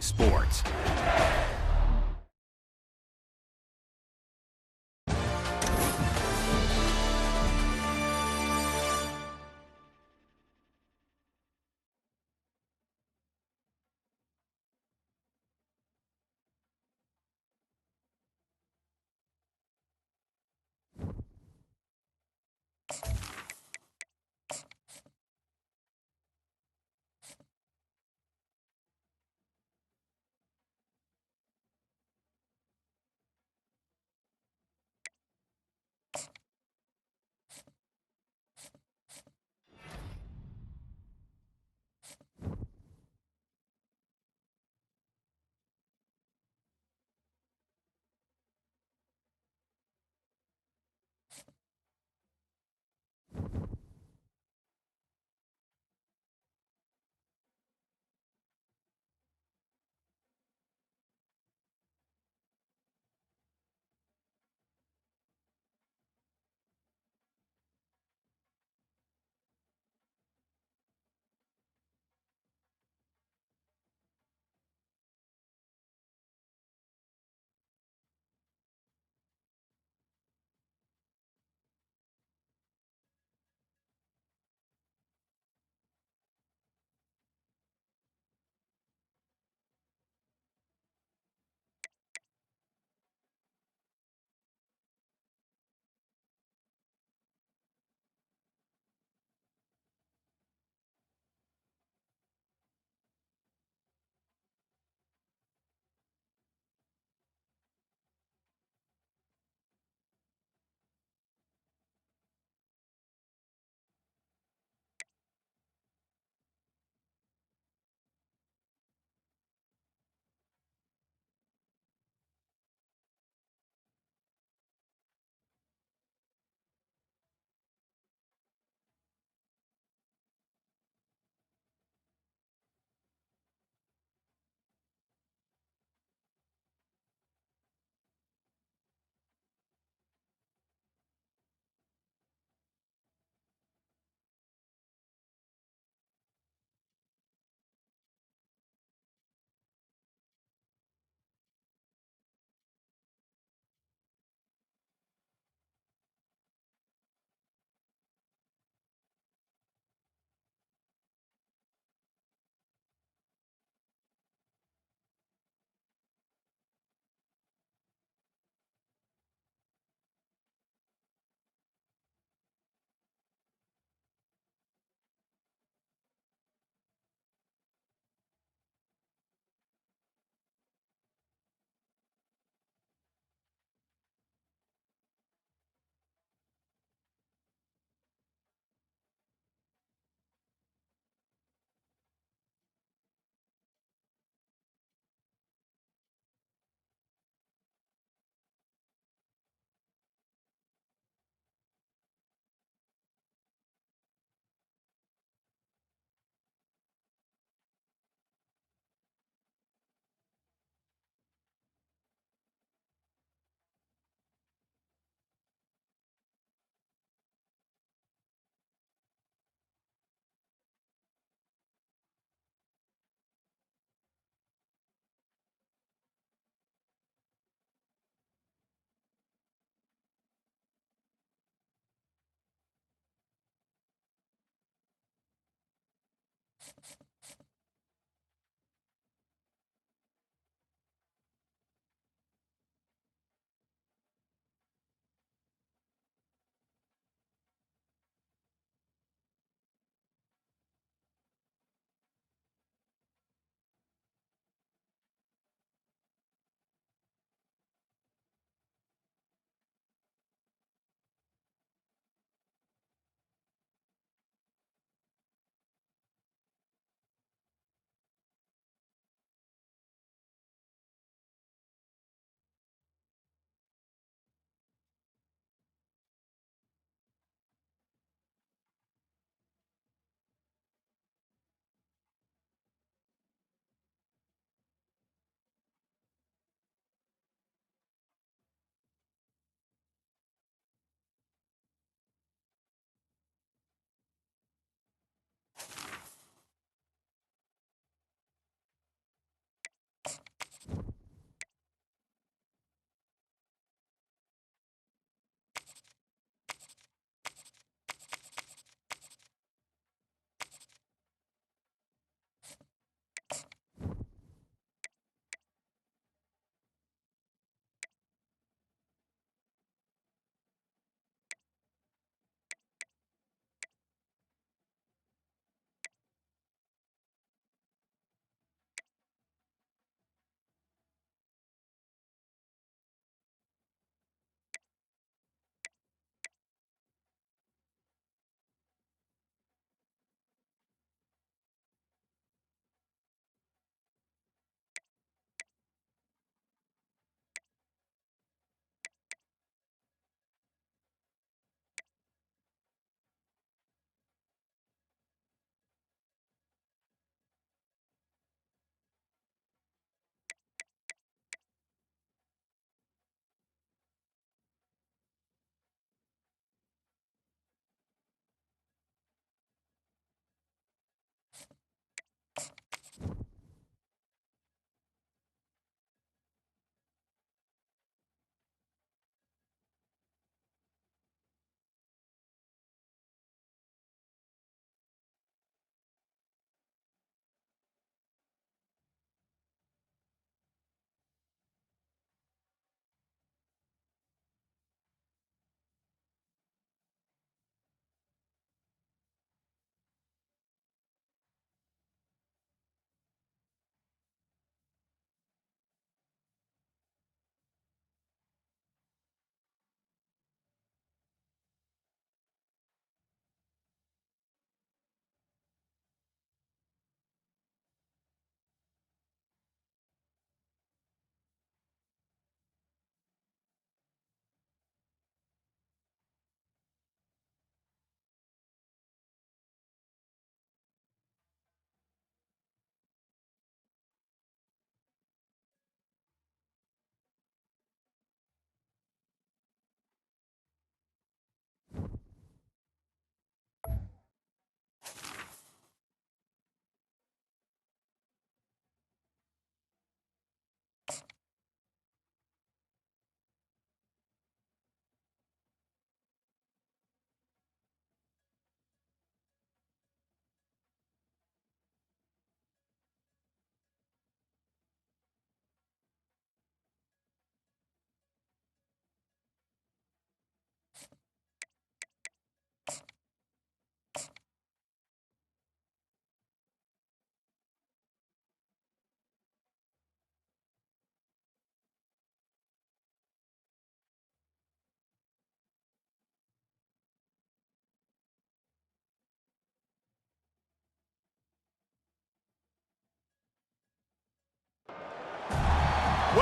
Sports.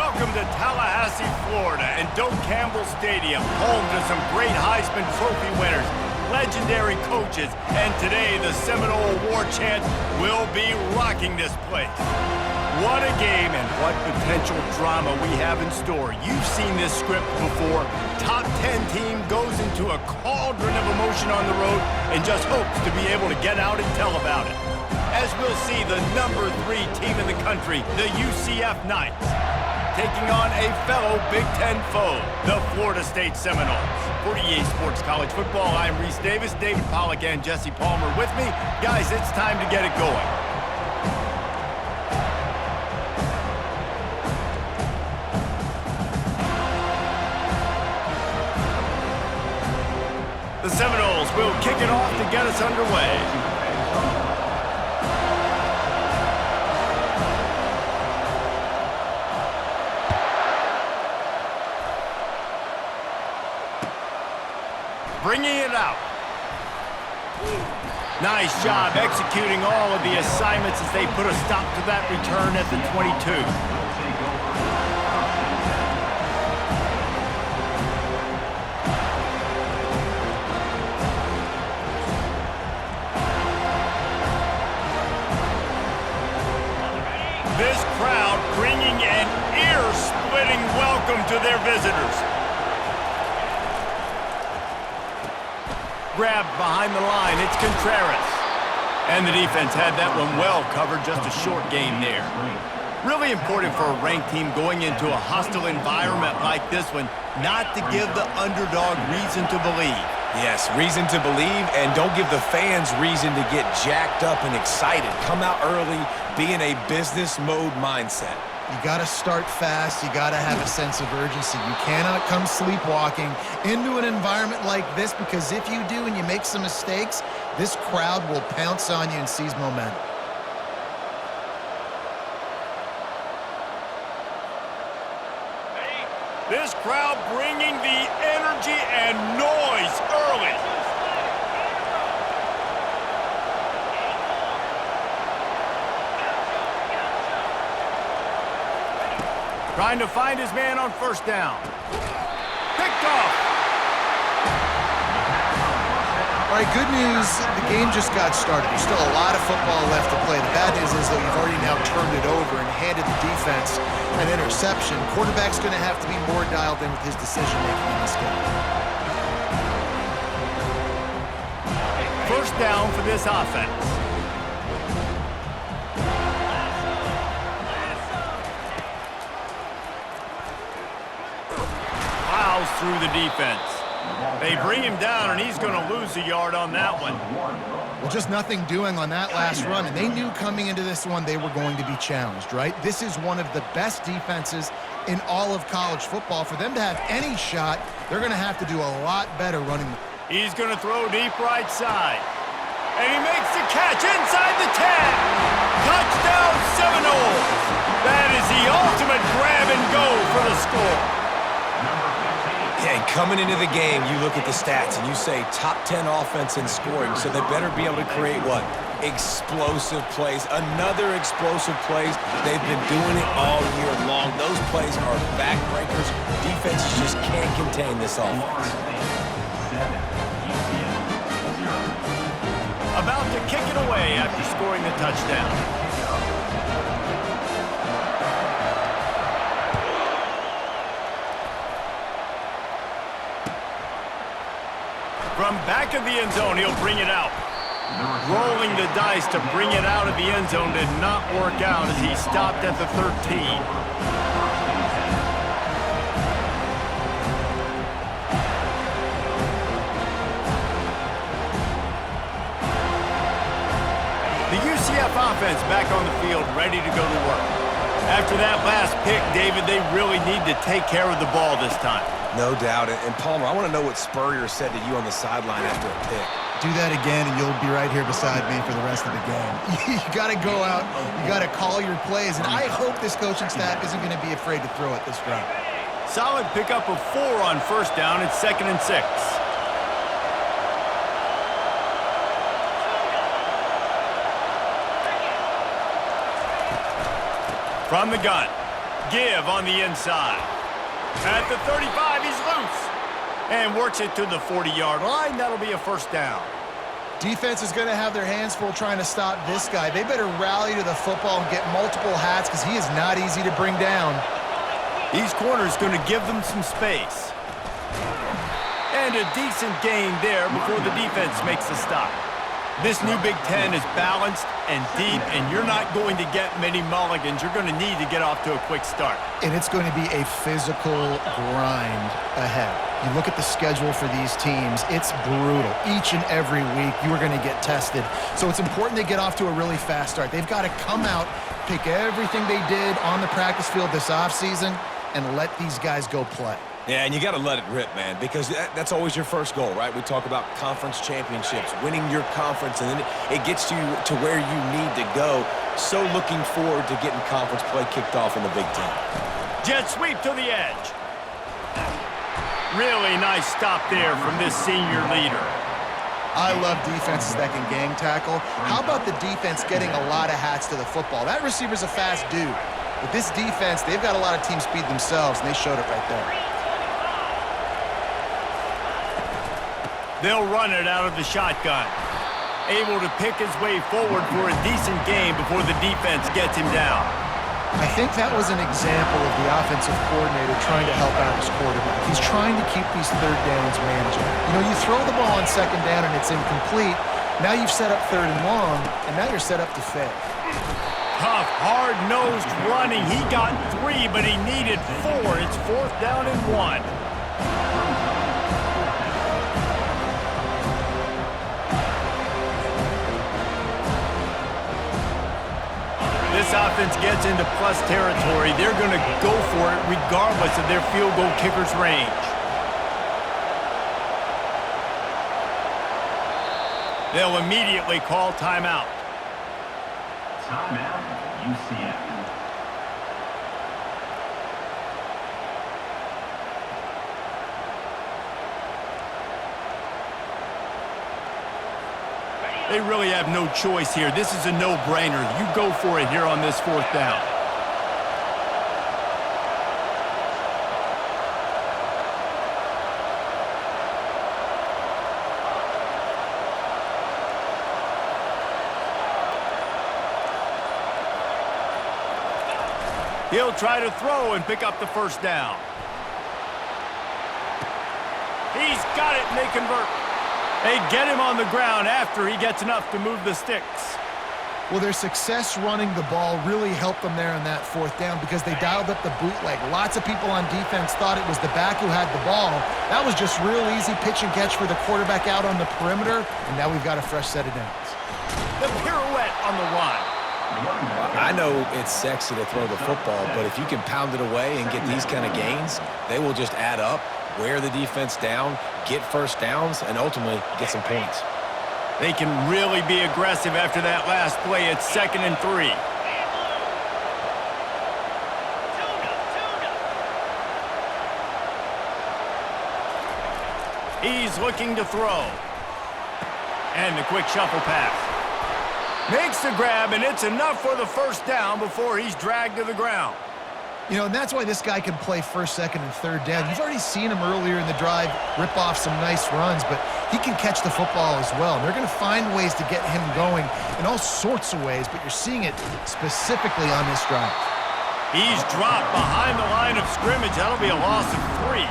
Welcome to Tallahassee, Florida, and Doak Campbell Stadium, home to some great Heisman Trophy winners, legendary coaches, and today the Seminole War Chant will be rocking this place. What a game and what potential drama we have in store. You've seen this script before. Top 10 team goes into a cauldron of emotion on the road and just hopes to be able to get out and tell about it. As we'll see the number 3 team in the country, the UCF Knights, taking on a fellow Big Ten foe, the Florida State Seminoles. For EA Sports College Football, I'm Reese Davis, David Pollack and Jesse Palmer with me. Guys, it's time to get it going. The Seminoles will kick it off to get us underway. Bringing it out. Nice job executing all of the assignments as they put a stop to that return at the 22. This crowd bringing an ear-splitting welcome to their visitors. Grabbed behind the line, it's Contreras. And the defense had that one well covered, just a short game there. Really important for a ranked team going into a hostile environment like this one, not to give the underdog reason to believe. Yes, reason to believe, and don't give the fans reason to get jacked up and excited. Come out early, be in a business mode mindset. You got to start fast. You got to have a sense of urgency. You cannot come sleepwalking into an environment like this, because if you do and you make some mistakes, this crowd will pounce on you and seize momentum. This crowd bringing the energy and noise early. Trying to find his man on first down. Picked off. All right, good news. The game just got started. There's still a lot of football left to play. The bad news is that you've already now turned it over and handed the defense an interception. Quarterback's going to have to be more dialed in with his decision-making in this game. First down for this offense. Through the defense. They bring him down, and he's going to lose a yard on that one. Well, just nothing doing on that last run, and they knew coming into this one they were going to be challenged, right? This is one of the best defenses in all of college football. For them to have any shot, they're going to have to do a lot better running. He's going to throw deep right side. And he makes the catch inside the 10. Touchdown Seminoles. That is the ultimate grab and go for the score. And coming into the game, you look at the stats and you say top 10 offense in scoring, so they better be able to create what? Explosive plays. Another explosive plays. They've been doing it all year long. Those plays are backbreakers. Defenses just can't contain this offense. About to kick it away after scoring the touchdown. From back of the end zone, he'll bring it out. Rolling the dice to bring it out of the end zone did not work out as he stopped at the 13. The UCF offense back on the field, ready to go to work. After that last pick, David, they really need to take care of the ball this time. No doubt. And Palmer, I want to know what Spurrier said to you on the sideline after a pick. Do that again, and you'll be right here beside me for the rest of the game. You got to go out. You got to call your plays. And I hope this coaching staff isn't going to be afraid to throw it this round. Solid pickup of 4 on first down. It's 2nd and 6. From the gun. Give on the inside. At the 35, he's loose. And works it to the 40-yard line. That'll be a first down. Defense is going to have their hands full trying to stop this guy. They better rally to the football and get multiple hats because he is not easy to bring down. These corners going to give them some space. And a decent gain there before the defense makes the stop. This new Big Ten is balanced and deep, and you're not going to get many mulligans. You're going to need to get off to a quick start. And it's going to be a physical grind ahead. You look at the schedule for these teams, it's brutal. Each and every week, you are going to get tested. So it's important they get off to a really fast start. They've got to come out, pick everything they did on the practice field this offseason, and let these guys go play. Yeah, and you got to let it rip, man, because that's always your first goal, right? We talk about conference championships, winning your conference, and then it gets you to where you need to go. So looking forward to getting conference play kicked off in the Big Ten. Jet sweep to the edge. Really nice stop there from this senior leader. I love defenses that can gang tackle. How about the defense getting a lot of hats to the football? That receiver's a fast dude. But this defense, they've got a lot of team speed themselves, and they showed it right there. They'll run it out of the shotgun. Able to pick his way forward for a decent gain before the defense gets him down. I think that was an example of the offensive coordinator trying to help out his quarterback. He's trying to keep these third downs manageable. You know, you throw the ball on second down and it's incomplete. Now you've set up third and long, and now you're set up to fail. Tough, hard-nosed running. He got 3, but he needed 4. It's 4th down and 1. This offense gets into plus territory. They're going to go for it regardless of their field goal kicker's range. They'll immediately call timeout. Timeout, UCF. They really have no choice here. This is a no-brainer. You go for it here on this 4th down. He'll try to throw and pick up the first down. He's got it, and they convert. They get him on the ground after he gets enough to move the sticks. Well, their success running the ball really helped them there on that 4th down because they dialed up the bootleg. Lots of people on defense thought it was the back who had the ball. That was just real easy pitch and catch for the quarterback out on the perimeter, and now we've got a fresh set of downs. The pirouette on the run. I know it's sexy to throw the football, but if you can pound it away and get these kind of gains, they will just add up, wear the defense down, get first downs, and ultimately get some points. They can really be aggressive after that last play. It's 2nd and 3. He's looking to throw. And the quick shuffle pass. Makes the grab, and it's enough for the first down before he's dragged to the ground. You know, and that's why this guy can play 1st, 2nd, and 3rd down. You've already seen him earlier in the drive rip off some nice runs, but he can catch the football as well. And they're going to find ways to get him going in all sorts of ways, but you're seeing it specifically on this drive. He's dropped behind the line of scrimmage. That'll be a loss of 3.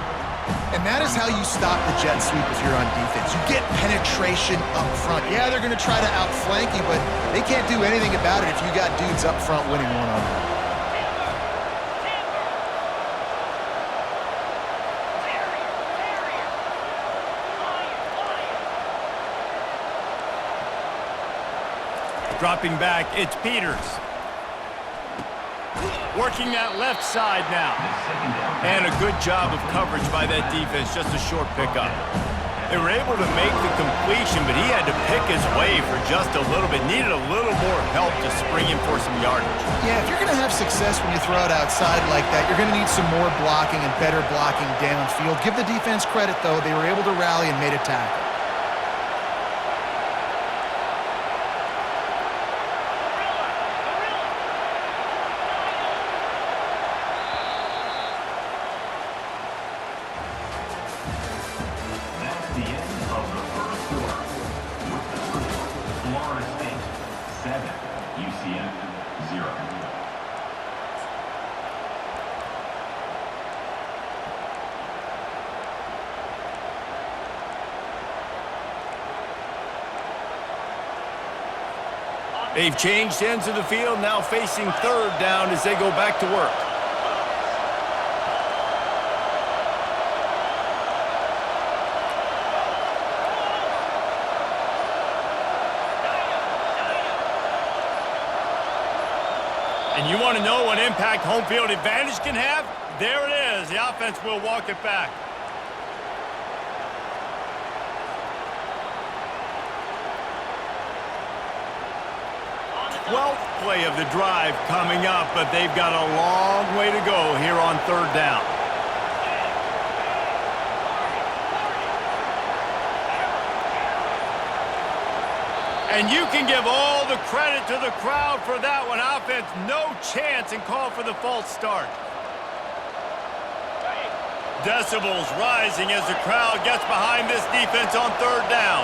And that is how you stop the jet sweep if you're on defense. You get penetration up front. Yeah, they're going to try to outflank you, but they can't do anything about it if you got dudes up front winning one-on-one. Dropping back, it's Peters. Working that left side now. And a good job of coverage by that defense, just a short pickup. They were able to make the completion, but he had to pick his way for just a little bit. Needed a little more help to spring him for some yardage. Yeah, if you're going to have success when you throw it outside like that, you're going to need some more blocking and better blocking downfield. Give the defense credit, though. They were able to rally and made a tackle. Florida State 7, UCF 0. They've changed ends of the field, now facing third down as they go back to work. And you want to know what impact home field advantage can have? There it is. The offense will walk it back. 12th play of the drive coming up, but they've got a long way to go here on third down. And you can give all the credit to the crowd for that one. Offense, no chance, and call for the false start. Decibels rising as the crowd gets behind this defense on third down.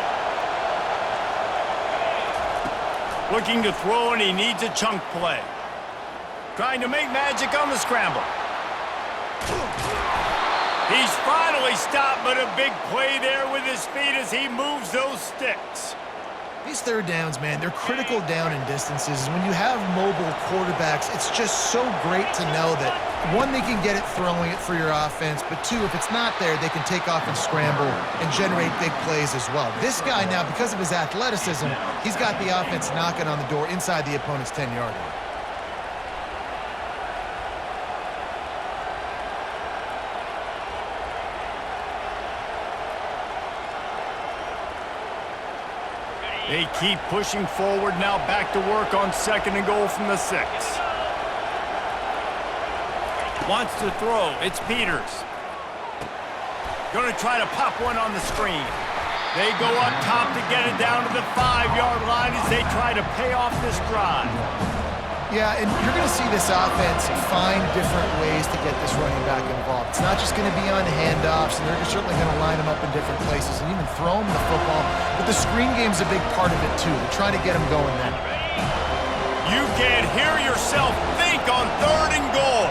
Looking to throw, and he needs a chunk play. Trying to make magic on the scramble. He's finally stopped, but a big play there with his feet as he moves those sticks. These third downs, man, they're critical down in distances. When you have mobile quarterbacks, it's just so great to know that, one, they can get it throwing it for your offense, but two, if it's not there, they can take off and scramble and generate big plays as well. This guy now, because of his athleticism, he's got the offense knocking on the door inside the opponent's 10-yard line. They keep pushing forward now, back to work on 2nd and goal from the 6. Wants to throw. It's Peters. Going to try to pop one on the screen. They go up top to get it down to the 5-yard line as they try to pay off this drive. Yeah, and you're going to see this offense find different ways to get this running back involved. It's not just going to be on handoffs, and they're certainly going to line them up in different places and even throw them the football. But the screen game's a big part of it, too. They're trying to get them going then. You can't hear yourself think on 3rd and goal.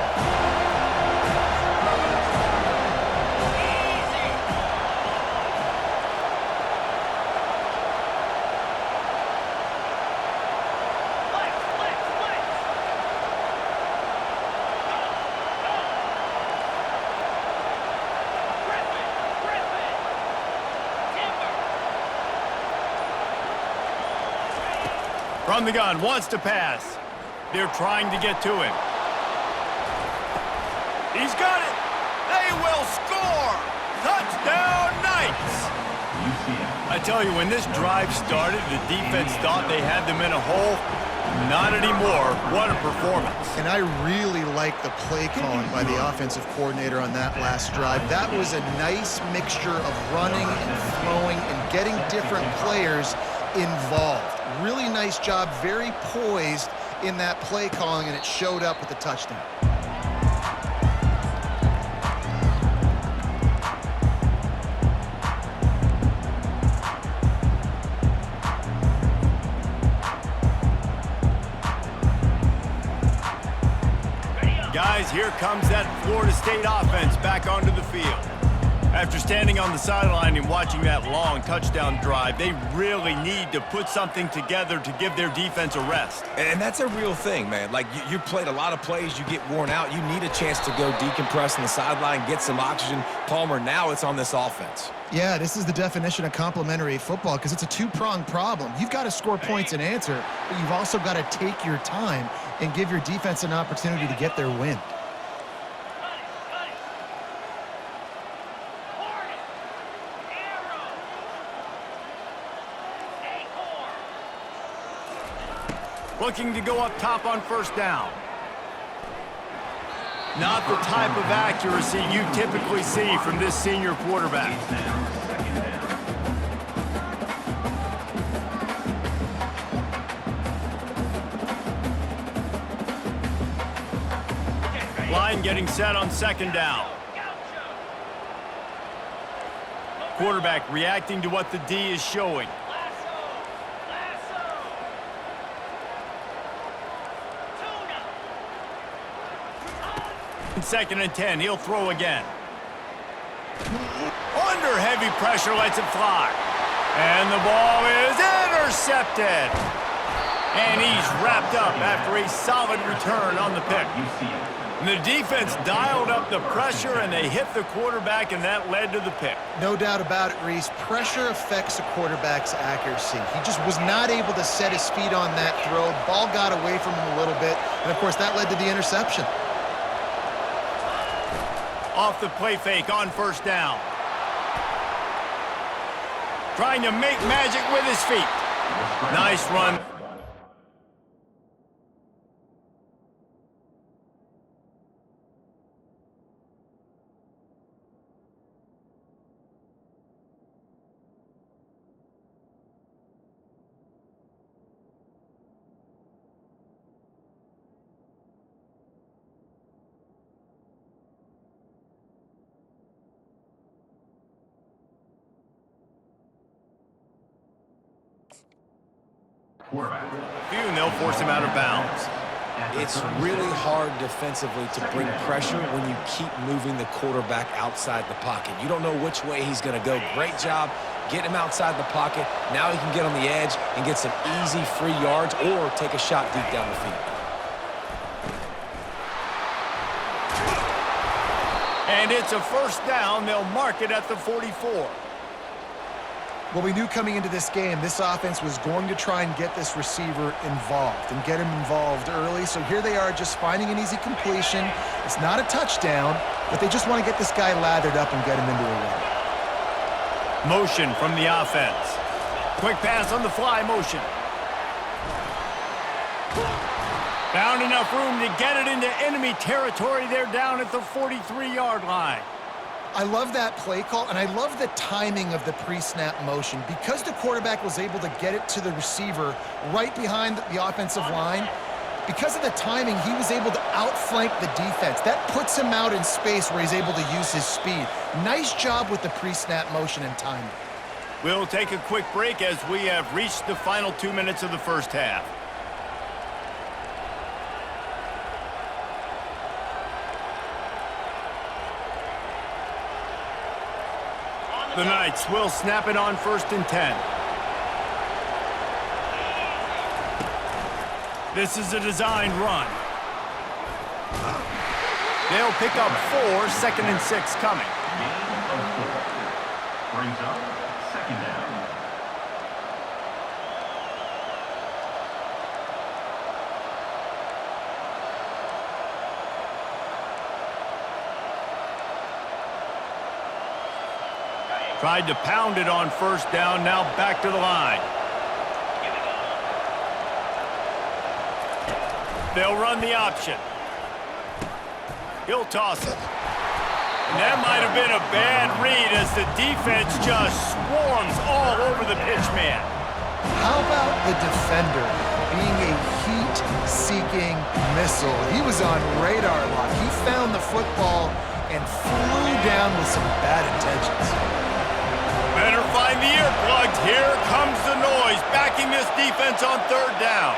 From the gun, wants to pass. They're trying to get to him. He's got it. They will score. Touchdown, Knights. I tell you, when this drive started, the defense thought they had them in a hole. Not anymore. What a performance. And I really like the play calling by the offensive coordinator on that last drive. That was a nice mixture of running and throwing and getting different players involved. Really nice job, very poised in that play calling, and it showed up with the touchdown. Guys, here comes that Florida State offense back onto the field. After standing on the sideline and watching that long touchdown drive, they really need to put something together to give their defense a rest. And that's a real thing, man. Like, you played a lot of plays, you get worn out, you need a chance to go decompress on the sideline, get some oxygen. Palmer, now it's on this offense. Yeah, this is the definition of complementary football because it's a two-pronged problem. You've got to score points and answer, but you've also got to take your time and give your defense an opportunity to get their win. Looking to go up top on 1st down. Not the type of accuracy you typically see from this senior quarterback. Line getting set on 2nd down. Quarterback reacting to what the D is showing. Second and 10, he'll throw again. Under heavy pressure, lets it fly. And the ball is intercepted. And he's wrapped up after a solid return on the pick. The defense dialed up the pressure, and they hit the quarterback, and that led to the pick. No doubt about it, Reese. Pressure affects a quarterback's accuracy. He just was not able to set his feet on that throw. Ball got away from him a little bit, and, of course, that led to the interception. Off the play fake on first down. Trying to make magic with his feet. Nice run. And they'll force him out of bounds. It's really hard defensively to bring pressure when you keep moving the quarterback outside the pocket. You don't know which way he's going to go. Great job getting him outside the pocket. Now he can get on the edge and get some easy free yards or take a shot deep down the field. And it's a first down. They'll mark it at the 44. Well, we knew coming into this game, this offense was going to try and get this receiver involved and get him involved early. So here they are just finding an easy completion. It's not a touchdown, but they just want to get this guy lathered up and get him into a run. Motion from the offense. Quick pass on the fly motion. Found enough room to get it into enemy territory. They're down at the 43-yard line. I love that play call, and I love the timing of the pre-snap motion. Because the quarterback was able to get it to the receiver right behind the offensive line, because of the timing, he was able to outflank the defense. That puts him out in space where he's able to use his speed. Nice job with the pre-snap motion and timing. We'll take a quick break as we have reached the final 2 minutes of the first half. The Knights will snap it on first and 10. This is a designed run. They'll pick up 4, second and 6 coming. Brings up second down. Tried to pound it on first down, now back to the line. They'll run the option. He'll toss it. And that might have been a bad read as the defense just swarms all over the pitch man. How about the defender being a heat-seeking missile? He was on radar lock. He found the football and flew down with some bad intentions. Better find the earplugs. Here comes the noise, backing this defense on third down.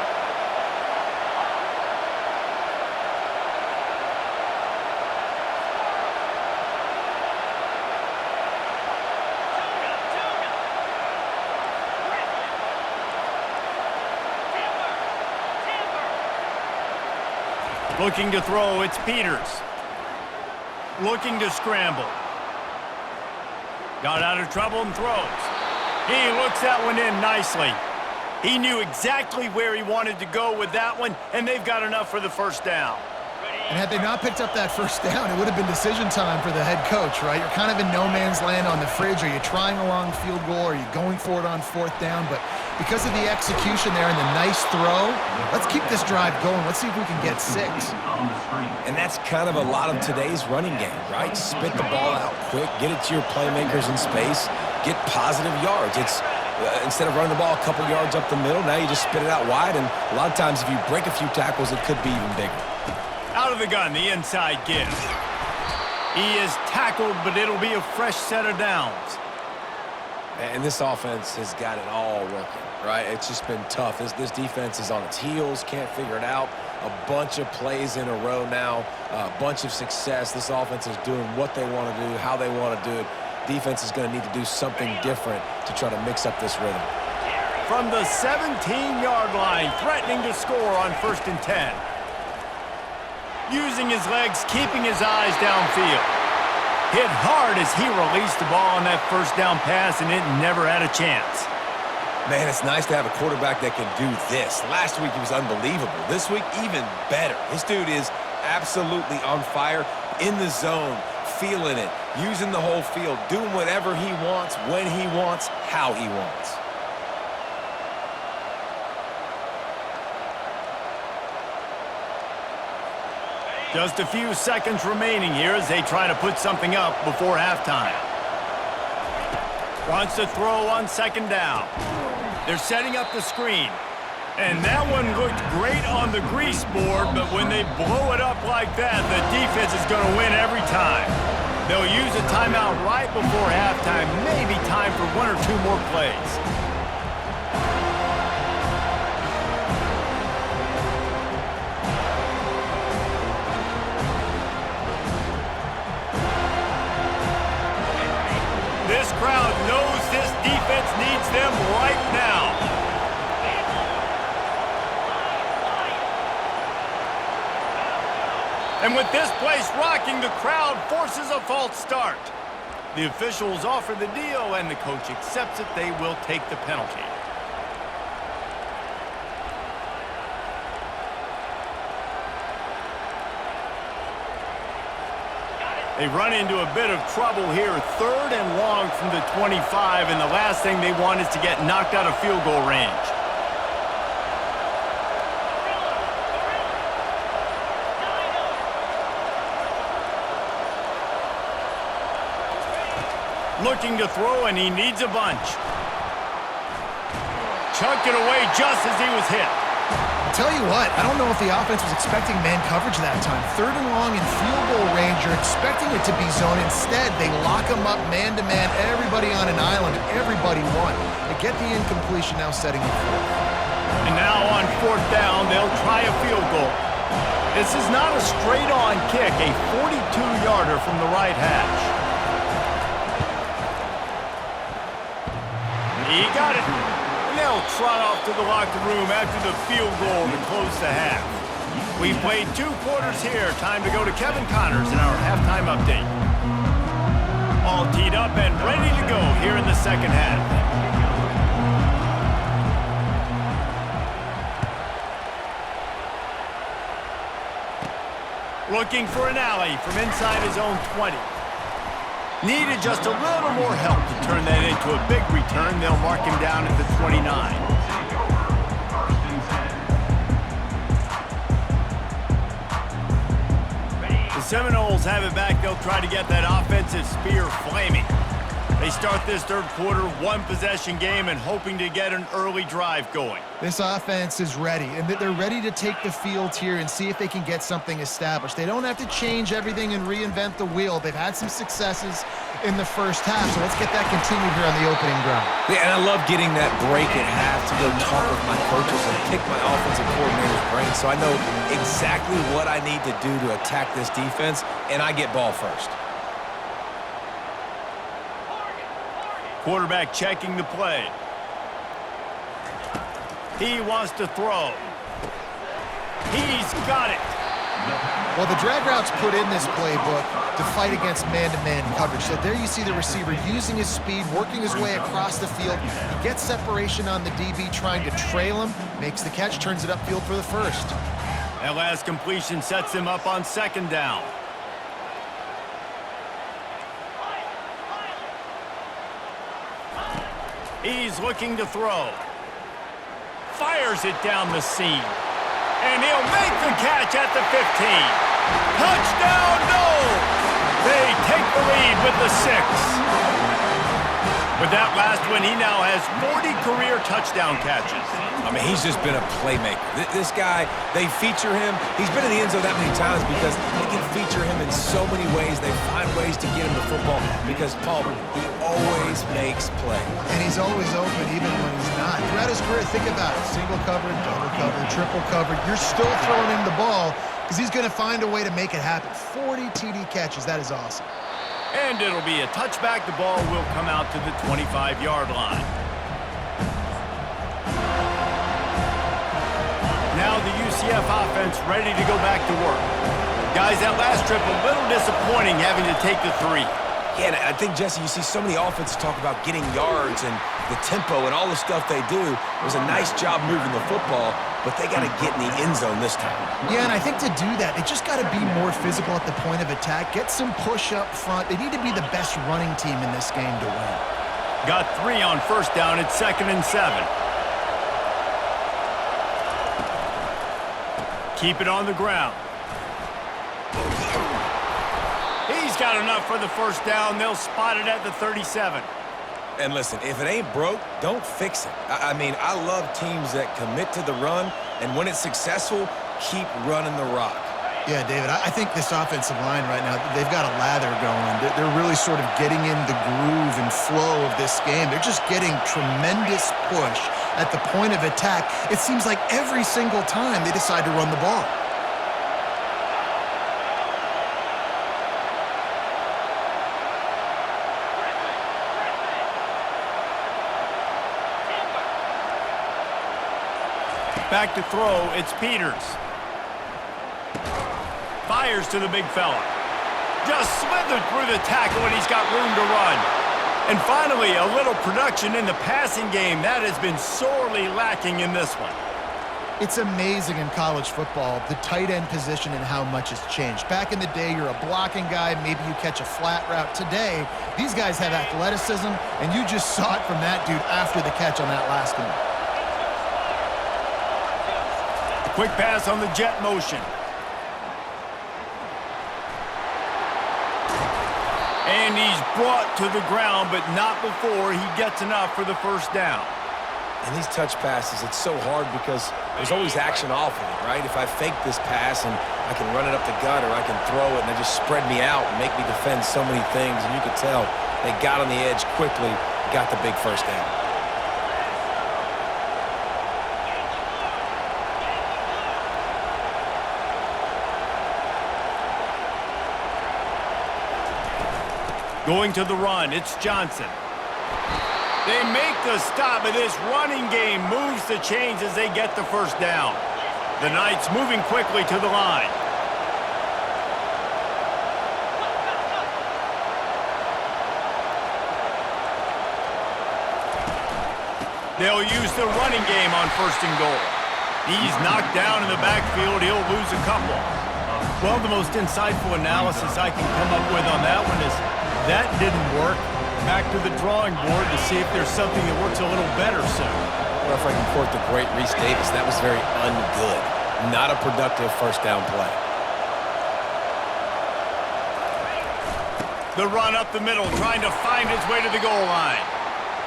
Looking to throw, it's Peters. Looking to scramble. Got out of trouble and throws. He looks that one in nicely. He knew exactly where he wanted to go with that one, and they've got enough for the first down. And had they not picked up that first down, it would have been decision time for the head coach, right? You're kind of in no man's land on the fridge. Are you trying a long field goal? Are you going for it on fourth down? But because of the execution there and the nice throw, let's keep this drive going. Let's see if we can get 6. And that's kind of a lot of today's running game, right? Spit the ball out quick, get it to your playmakers in space, get positive yards. It's instead of running the ball a couple yards up the middle, now you just spit it out wide, and a lot of times if you break a few tackles, it could be even bigger. Out of the gun, the inside give. He is tackled, but it'll be a fresh set of downs. And this offense has got it all working, right? It's just been tough. This defense is on its heels, can't figure it out. a bunch of plays in a row now, a bunch of success. This offense is doing what they want to do, how they want to do it. Defense is going to need to do something different to try to mix up this rhythm. From the 17-yard line, threatening to score on 1st and 10. Using his legs, keeping his eyes downfield. Hit hard as he released the ball on that first down pass, and it never had a chance. Man, it's nice to have a quarterback that can do this. Last week, he was unbelievable. This week, even better. This dude is absolutely on fire, in the zone, feeling it, using the whole field, doing whatever he wants, when he wants, how he wants. Just a few seconds remaining here as they try to put something up before halftime. Wants to throw on 2nd down. They're setting up the screen. And that one looked great on the grease board, but when they blow it up like that, the defense is going to win every time. They'll use a timeout right before halftime, maybe time for 1 or 2 more plays. This crowd knows this defense needs them right now. And with this place rocking, the crowd forces a false start. The officials offer the deal, and the coach accepts it. They will take the penalty. They run into a bit of trouble here. 3rd and long from the 25, and the last thing they want is to get knocked out of field goal range. Looking to throw, and he needs a bunch. Chucked it away just as he was hit. Tell you what, I don't know if the offense was expecting man coverage that time. 3rd and long in field goal range, you're expecting it to be zone. Instead, they lock him up man-to-man, everybody on an island, and everybody won. They get the incompletion, now setting it forth. And now on 4th down, they'll try a field goal. This is not a straight-on kick, a 42-yarder from the right hash. He got it. They'll trot off to the locker room after the field goal to close the half. We've played 2 quarters here. Time to go to Kevin Connors in our halftime update. All teed up and ready to go here in the 2nd half. Looking for an alley from inside his own 20. Needed just a little more help to turn that into a big return. They'll mark him down at the 29. The Seminoles have it back. They'll try to get that offensive spear flaming. They start this 3rd quarter, 1-possession game, and hoping to get an early drive going. This offense is ready, and they're ready to take the field here and see if they can get something established. They don't have to change everything and reinvent the wheel. They've had some successes in the first half, so let's get that continued here on the opening drive. Yeah, and I love getting that break at half to go talk with my coaches and pick my offensive coordinator's brain so I know exactly what I need to do to attack this defense, and I get ball first. Quarterback checking the play. He wants to throw. He's got it. Well, the drag routes put in this playbook to fight against man-to-man coverage. So there you see the receiver using his speed, working his way across the field. He gets separation on the DB, trying to trail him, makes the catch, turns it upfield for the 1st. That last completion sets him up on 2nd down. He's looking to throw. Fires it down the seam. And he'll make the catch at the 15. Touchdown, Noles! They take the lead with the 6. With that last one, he now has 40 career touchdown catches. I mean, he's just been a playmaker. This guy, they feature him. He's been in the end zone that many times because they can feature him in so many ways. They find ways to get him the football because, Palmer, he always makes plays. And he's always open even when he's not. Throughout his career, think about it. Single covered, double covered, triple covered. You're still throwing him the ball because he's going to find a way to make it happen. 40 TD catches. That is awesome. And it'll be a touchback. The ball will come out to the 25-yard line. Now the UCF offense ready to go back to work. Guys, that last trip a little disappointing having to take the 3. Yeah, and I think, Jesse, you see so many offenses talk about getting yards and the tempo and all the stuff they do. It was a nice job moving the football, but they got to get in the end zone this time. Yeah, and I think to do that, they just got to be more physical at the point of attack, get some push up front. They need to be the best running team in this game to win. Got 3 on first down. It's 2nd and 7. Keep it on the ground. He's got enough for the first down. They'll spot it at the 37. And listen, if it ain't broke, don't fix it. I mean, I love teams that commit to the run, and when it's successful, keep running the rock. Yeah, David, I think this offensive line right now, they've got a lather going. They're really sort of getting in the groove and flow of this game. They're just getting tremendous push at the point of attack. It seems like every single time they decide to run the ball. Back to throw, it's Peters. Fires to the big fella. Just slithered through the tackle and he's got room to run. And finally, a little production in the passing game. That has been sorely lacking in this one. It's amazing in college football, the tight end position and how much has changed. Back in the day, you're a blocking guy, maybe you catch a flat route. Today, these guys have athleticism, and you just saw it from that dude after the catch on that last one. Quick pass on the jet motion. And he's brought to the ground, but not before he gets enough for the first down. And these touch passes, it's so hard because there's always action off of it, right? If I fake this pass and I can run it up the gut or I can throw it and they just spread me out and make me defend so many things, and you could tell they got on the edge quickly, got the big first down. Going to the run, it's Johnson. They make the stop, but this running game moves the chains as they get the first down. The Knights moving quickly to the line. They'll use the running game on 1st and goal. He's knocked down in the backfield. He'll lose a couple. Well, the most insightful analysis I can come up with on that one is that didn't work. Back to the drawing board to see if there's something that works a little better soon. Well, if I can quote the great Reese Davis, that was very ungood. Not a productive first down play. The run up the middle, trying to find his way to the goal line.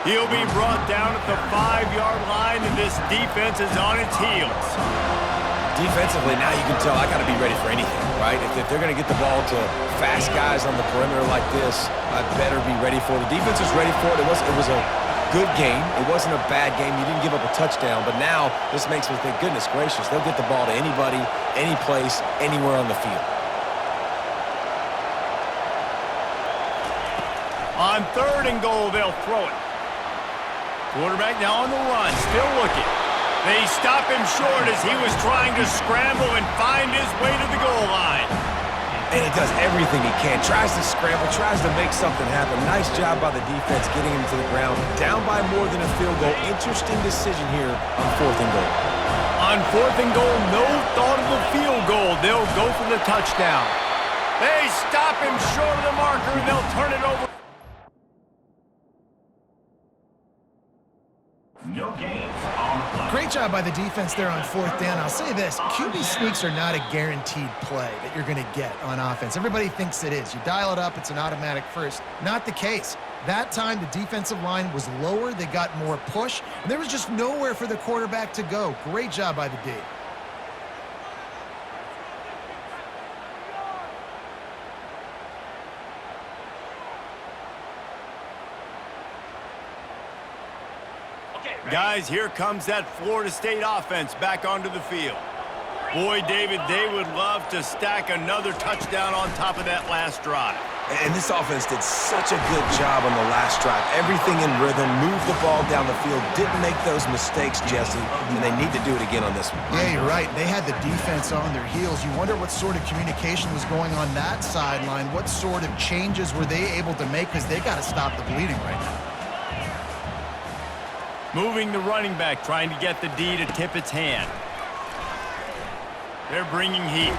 He'll be brought down at the 5-yard line, and this defense is on its heels. Defensively, now you can tell I got to be ready for anything, right? If they're going to get the ball to fast guys on the perimeter like this, I better be ready for it. The defense is ready for it. It was a good game. It wasn't a bad game. You didn't give up a touchdown, but now this makes me think, goodness gracious, they'll get the ball to anybody, any place, anywhere on the field. On 3rd and goal, they'll throw it. Quarterback now on the run, still looking. They stop him short as he was trying to scramble and find his way to the goal line. And he does everything he can. Tries to scramble, tries to make something happen. Nice job by the defense getting him to the ground. Down by more than a field goal. Interesting decision here on 4th and goal. On 4th and goal, no thought of the field goal. They'll go for the touchdown. They stop him short of the marker, and they'll turn it over. No gains on the play. Great job by the defense there on 4th down. I'll say this, QB sneaks are not a guaranteed play that you're going to get on offense. Everybody thinks it is. You dial it up, it's an automatic first. Not the case. That time, the defensive line was lower. They got more push, and there was just nowhere for the quarterback to go. Great job by the D. Guys, here comes that Florida State offense back onto the field. Boy, David, they would love to stack another touchdown on top of that last drive. And this offense did such a good job on the last drive. Everything in rhythm, moved the ball down the field, didn't make those mistakes, Jesse, and they need to do it again on this one. Yeah, you're right. They had the defense on their heels. You wonder what sort of communication was going on that sideline. What sort of changes were they able to make, because they got to stop the bleeding right now. Moving the running back, trying to get the D to tip its hand. They're bringing heat.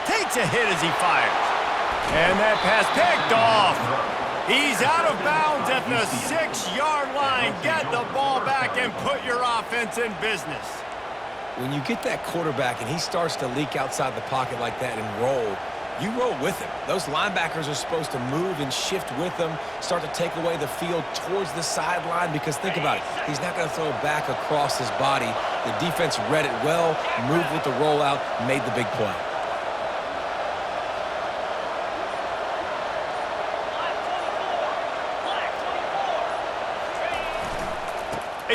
Takes a hit as he fires. And that pass picked off. He's out of bounds at the 6-yard line. Get the ball back and put your offense in business. When you get that quarterback and he starts to leak outside the pocket like that and roll, you roll with him. Those linebackers are supposed to move and shift with him, start to take away the field towards the sideline, because think about it. He's not going to throw it back across his body. The defense read it well, moved with the rollout, made the big play.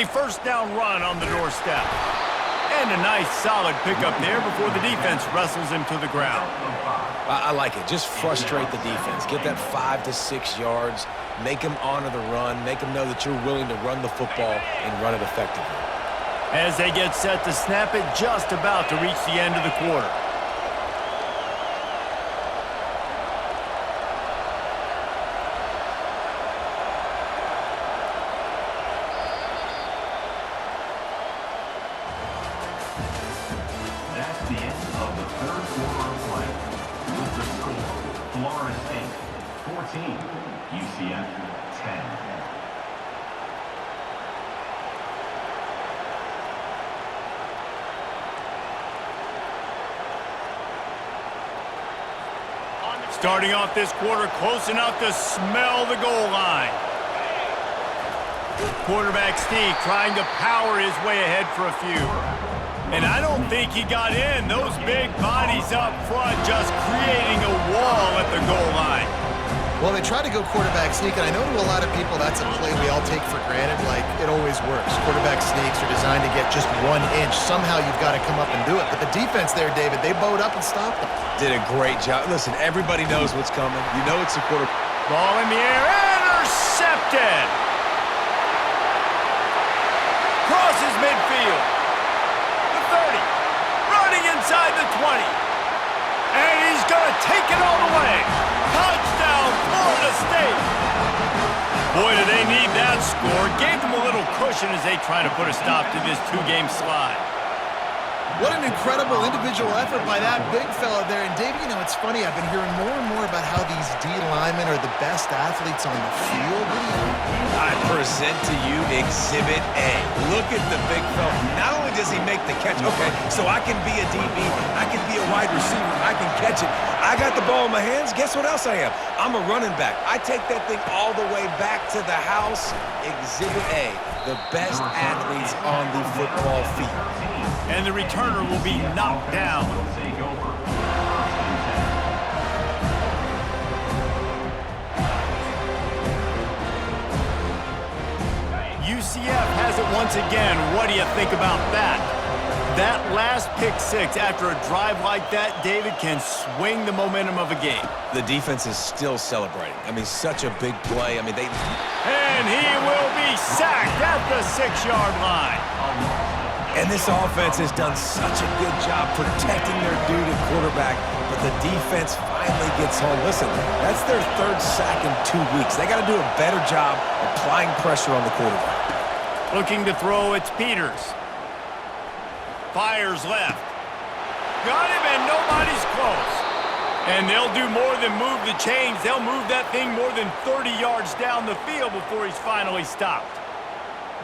A first down run on the doorstep. And a nice solid pickup there before the defense wrestles him to the ground. I like it. Just frustrate the defense. Get that 5 to 6 yards. Make them honor the run. Make them know that you're willing to run the football and run it effectively. As they get set to snap it, just about to reach the end of the quarter. That's the end of the third quarter of play. With the score, Florida State 14, UCF 10. Starting off this quarter close enough to smell the goal line. Quarterback sneak trying to power his way ahead for a few. And I don't think he got in. Those big bodies up front just creating a wall at the goal line. Well, they try to go quarterback sneak, and I know to a lot of people that's a play we all take for granted, like it always works. Quarterback sneaks are designed to get just 1 inch. Somehow you've got to come up and do it. But the defense there, David, they bowed up and stopped them. Did a great job. Listen, everybody knows what's coming. You know it's a quarter. Ball in the air, intercepted. Crosses midfield. The 30, running inside the 20. And he's going to take it all the way. Touchdown, Florida State. Boy, do they need that score. Gave them a little cushion as they try to put a stop to this 2-game slide. What an incredible individual effort by that big fella there. And, Dave, you know, it's funny. I've been hearing more and more about how these D linemen are the best athletes on the field. What do you think? I present to you Exhibit A. Look at the big fella. Not only does he make the catch, okay, so I can be a DB, I can be a wide receiver, I can catch it. I got the ball in my hands. Guess what else I am? I'm a running back. I take that thing all the way back to the house. Exhibit A, the best athletes on the football field. And the returner will be knocked down. Take over. UCF has it once again. What do you think about that? That last pick six after a drive like that, David, can swing the momentum of a game. The defense is still celebrating. I mean, such a big play. I mean, they... And he will be sacked at the 6-yard line. And this offense has done such a good job protecting their dude at quarterback, but the defense finally gets home. Listen, that's their 3rd sack in 2 weeks. They got to do a better job applying pressure on the quarterback. Looking to throw, it's Peters. Fires left. Got him, and nobody's close. And they'll do more than move the chains. They'll move that thing more than 30 yards down the field before he's finally stopped.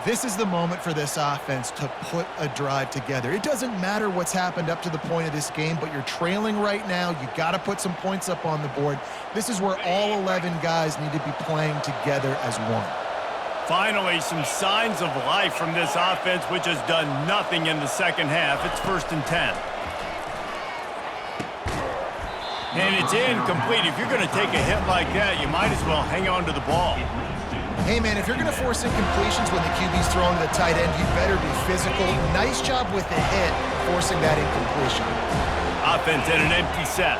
This is the moment for this offense to put a drive together. It doesn't matter what's happened up to the point of this game, but you're trailing right now. You got to put some points up on the board. This is where all 11 guys need to be playing together as one. Finally, some signs of life from this offense, which has done nothing in the second half. It's 1st and 10. And it's incomplete. If you're going to take a hit like that, you might as well hang on to the ball. Hey, man, if you're going to force incompletions when the QB's throwing to the tight end, you better be physical. Nice job with the hit, forcing that incompletion. Offense at an empty set.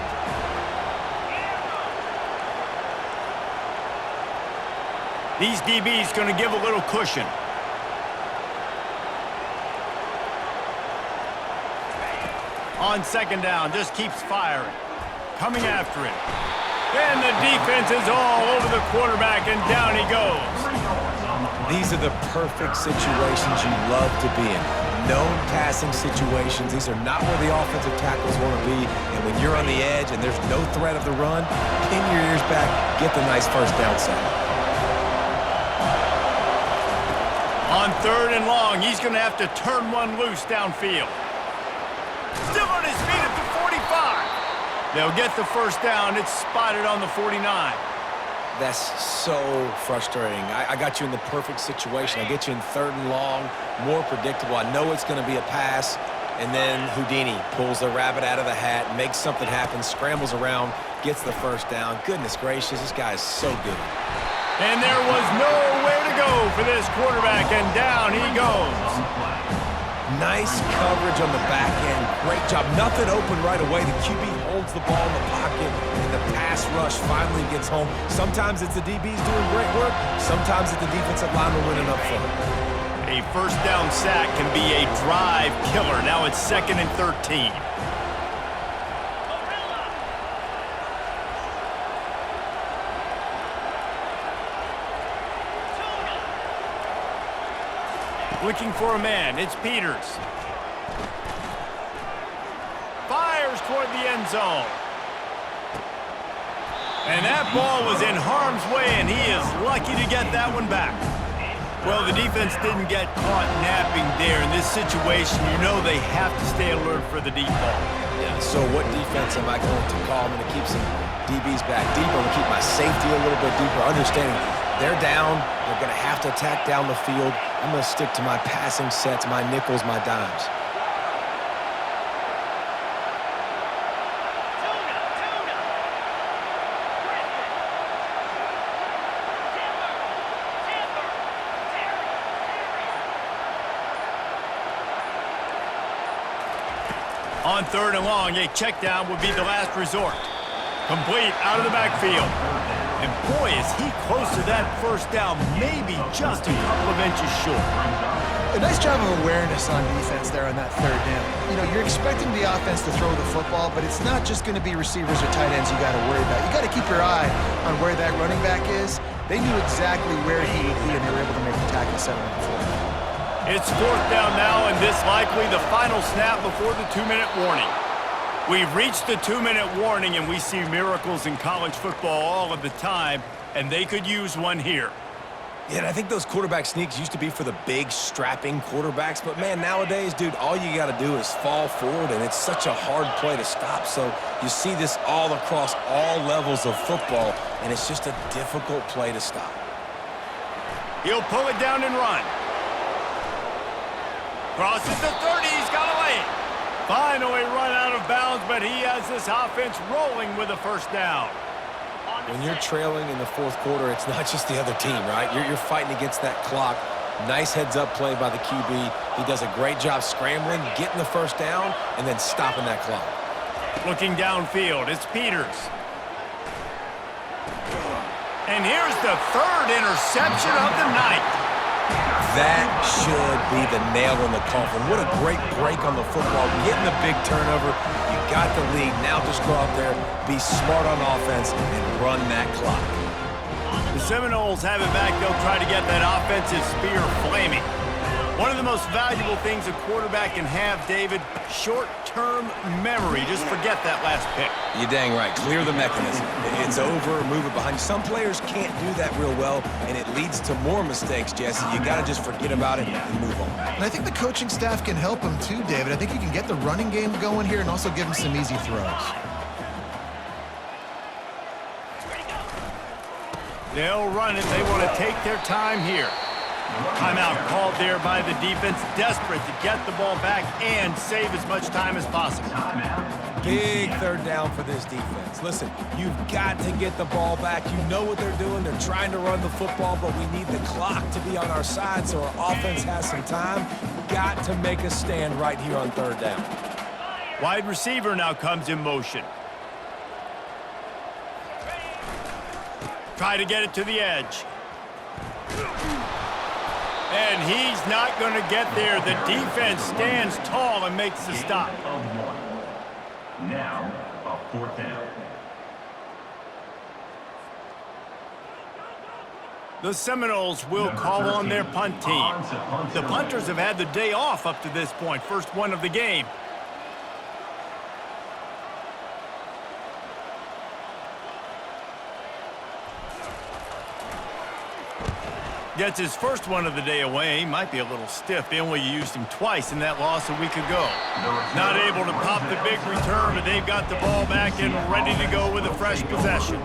These DBs going to give a little cushion. On 2nd down, just keeps firing. Coming after it. And the defense is all over the quarterback, and down he goes. These are the perfect situations you love to be in. Known passing situations. These are not where the offensive tackles want to be. And when you're on the edge and there's no threat of the run, pin your ears back, get the nice 1st down sack. On 3rd and long, he's going to have to turn one loose downfield. Still on his feet at the 45. They'll get the 1st down. It's spotted on the 49. That's so frustrating. I got you in the perfect situation. I get you in 3rd and long, more predictable. I know it's going to be a pass, and then Houdini pulls the rabbit out of the hat, makes something happen, scrambles around, gets the 1st down. Goodness gracious, this guy is so good. And there was nowhere to go for this quarterback, and down he goes. Nice coverage on the back end. Great job. Nothing open right away. The QB holds the ball in the pocket, and the pass rush finally gets home. Sometimes it's the DBs doing great work. Sometimes it's the defensive lineman winning up front. A 1st down sack can be a drive killer. Now it's 2nd and 13. Looking for a man. It's Peters. Fires toward the end zone. And that ball was in harm's way, and he is lucky to get that one back. Well, the defense didn't get caught napping there. In this situation, you know they have to stay alert for the deep ball. Yeah, so what defense am I going to call? I'm going to keep some DBs back deeper. I'm going to keep my safety a little bit deeper, understanding they're down. They're going to have to attack down the field. I'm going to stick to my passing sets, my nickels, my dimes. On 3rd and long, a check down would be the last resort. Complete out of the backfield. And boy, is he close to that 1st down, maybe just a couple of inches short. A nice job of awareness on defense there on that 3rd down. You know, you're expecting the offense to throw the football, but it's not just going to be receivers or tight ends you got to worry about. You got to keep your eye on where that running back is. They knew exactly where he would be, and they were able to make the tackle 7 and 4. It's 4th down now, and this likely the final snap before the 2-minute warning. We've reached the 2-minute warning, and we see miracles in college football all of the time, and they could use one here. Yeah, and I think those quarterback sneaks used to be for the big, strapping quarterbacks. But, man, nowadays, dude, all you got to do is fall forward, and it's such a hard play to stop. So you see this all across all levels of football, and it's just a difficult play to stop. He'll pull it down and run. Crosses the 30. He's got away. Finally run out of bounds, but he has this offense rolling with a 1st down. When you're trailing in the 4th quarter, it's not just the other team, right? You're fighting against that clock. Nice heads-up play by the QB. He does a great job scrambling, getting the 1st down, and then stopping that clock. Looking downfield, it's Peters. And here's the 3rd interception of the night. That should be the nail in the coffin. What a great break on the football. Getting the big turnover. You got the lead. Now just go out there, be smart on offense, and run that clock. The Seminoles have it back. They'll try to get that offensive spear flaming. One of the most valuable things a quarterback can have, David, short-term memory. Just forget that last pick. You're dang right. Clear the mechanism. It's over, move it behind you. Some players can't do that real well, and it leads to more mistakes, Jesse. You got to just forget about it and move on. And I think the coaching staff can help him too, David. I think you can get the running game going here and also give him some easy throws. They'll run it. They want to take their time here. Timeout called there by the defense, desperate to get the ball back and save as much time as possible. Big third down for this defense. Listen, you've got to get the ball back. You know what they're doing. They're trying to run the football, but we need the clock to be on our side so our offense has some time. Got to make a stand right here on third down. Wide receiver now comes in motion. Try to get it to the edge. And he's not going to get there. The defense stands tall and makes the stop. Now, a fourth down. The Seminoles will call on their punt team. The punters have had the day off up to this point. First one of the game. Gets his first one of the day away. Might be a little stiff. They only used him twice in that loss a week ago. Not able to pop the big return, but they've got the ball back and ready to go with a fresh possession.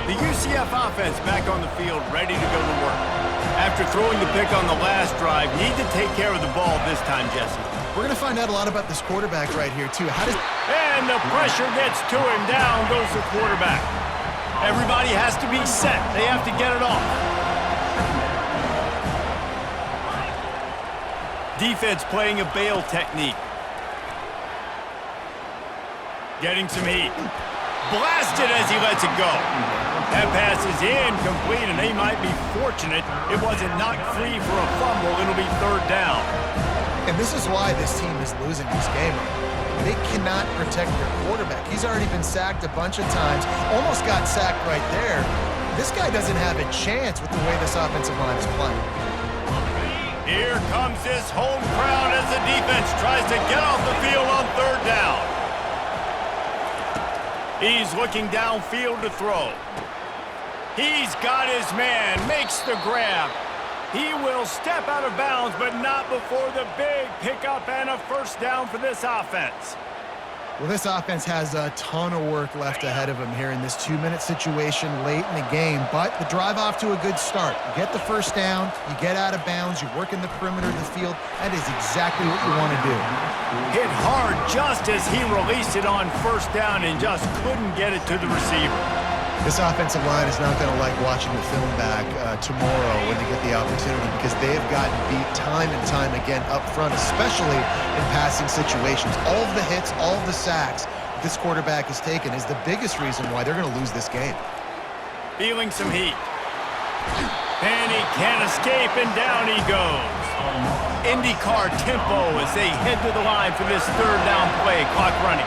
The UCF offense back on the field, ready to go to work. After throwing the pick on the last drive, need to take care of the ball this time, Jesse. We're going to find out a lot about this quarterback right here, too. And the pressure gets to him. Down goes the quarterback. Everybody has to be set. They have to get it off. Defense playing a bail technique. Getting some heat. Blasted as he lets it go. That pass is incomplete, and they might be fortunate it wasn't knocked free for a fumble. It'll be third down. And this is why this team is losing this game. They cannot protect their quarterback. He's already been sacked a bunch of times, almost got sacked right there. This guy doesn't have a chance with the way this offensive line is playing. Here comes this home crowd as the defense tries to get off the field on third down. He's looking downfield to throw. He's got his man, makes the grab. He will step out of bounds, but not before the big pickup and a first down for this offense. Well, this offense has a ton of work left ahead of them here in this 2-minute situation late in the game, but the drive off to a good start. You get the first down, you get out of bounds, you work in the perimeter of the field. That is exactly what you want to do. Hit hard just as he released it on first down and just couldn't get it to the receiver. This offensive line is not going to like watching the film back tomorrow when they get the opportunity, because they have gotten beat time and time again up front, especially in passing situations. All of the hits, all of the sacks this quarterback has taken is the biggest reason why they're going to lose this game. Feeling some heat. And he can't escape, and down he goes. IndyCar tempo as they head to the line for this third down play. Clock running.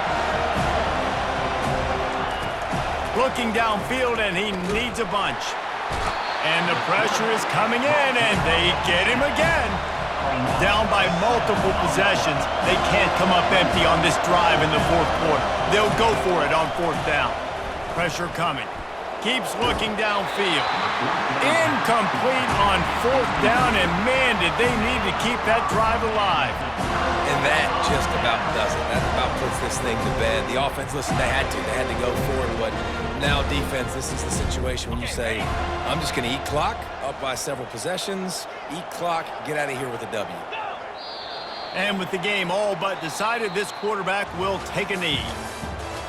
Looking downfield, and he needs a bunch. And the pressure is coming in, and they get him again. Down by multiple possessions. They can't come up empty on this drive in the fourth quarter. They'll go for it on fourth down. Pressure coming. Keeps looking downfield. Incomplete on fourth down, and man, did they need to keep that drive alive. And that just about does it. That about puts this thing to bed. The offense, listen, they had to go for it, but now defense, this is the situation when you say, I'm just going to eat clock, up by several possessions, eat clock, get out of here with a W. And with the game all but decided, this quarterback will take a knee.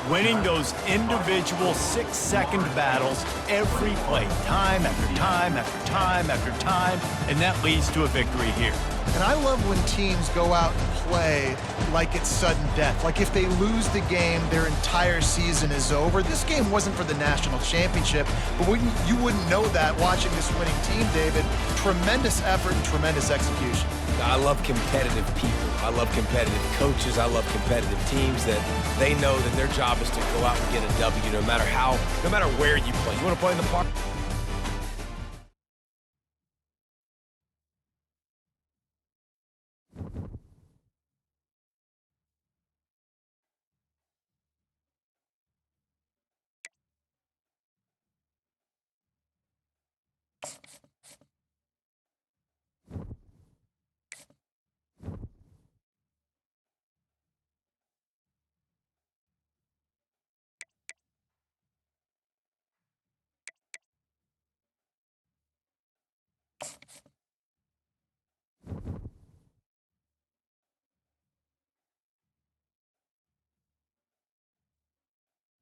Winning those individual 6-second battles every play, time after time after time after time, and that leads to a victory here. And I love when teams go out and play like it's sudden death. Like if they lose the game, their entire season is over. This game wasn't for the national championship, but you wouldn't know that watching this winning team, David. Tremendous effort and tremendous execution. I love competitive people. I love competitive coaches. I love competitive teams that they know that their job is to go out and get a W no matter where you play. You want to play in the park?